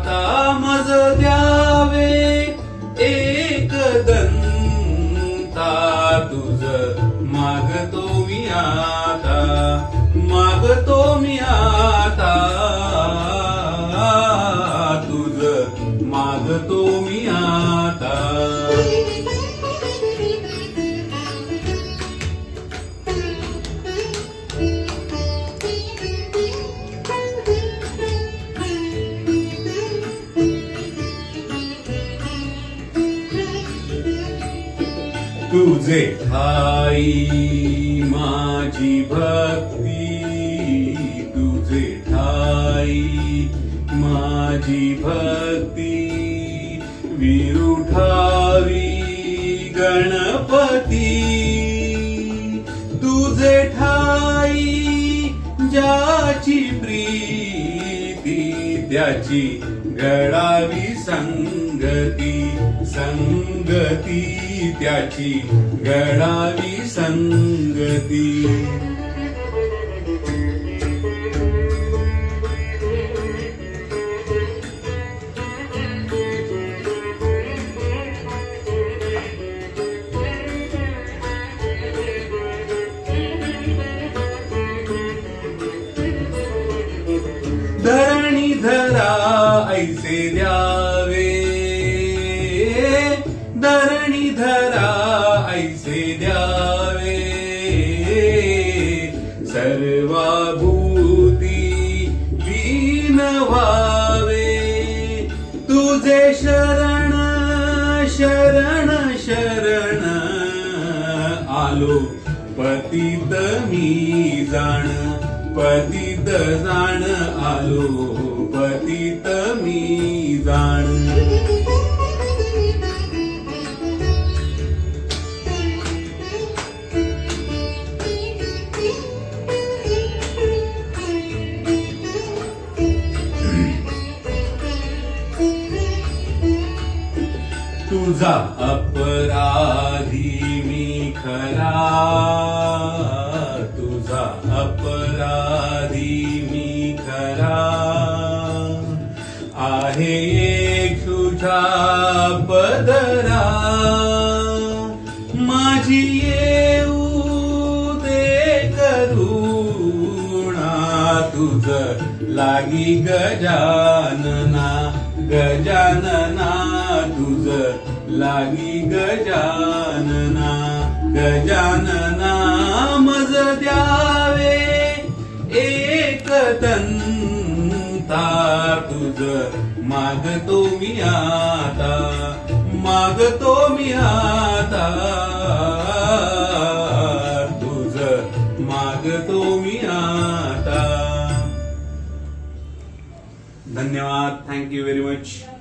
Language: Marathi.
आता मज द्यावे एक दंता तुझ मागतो मी आता मागतो मी आता तुझ मागतो मी आता तुझे ठाई माझी भक्ती तुझे ठाई माझी भक्ती विरुठावी गणपती तुझे ठाई ज्याची प्रीती त्याची घडावी संगती संगती त्याची घडावी संगती धरणी धरा ऐसे द्यावे धरणी धरा ऐसे द्यावे सर्वाभूती लीन व्हावे तुझे शरण शरण शरण आलो पतित मी जाण पतित जाण आलो पतित मी जाण तुझा अपराधी मी खरा तुझा अपराधी मी खरा आहे एक तुझा पदरा माझी येऊ दे करुणा तुझ लागी गजानना गजानना तुझ लागी गजानना गजानना मज द्यावे एक दंता तुझ मागतो मी आता मागतो मी आता तुझ मागतो मी आता. धन्यवाद. Thank you very much.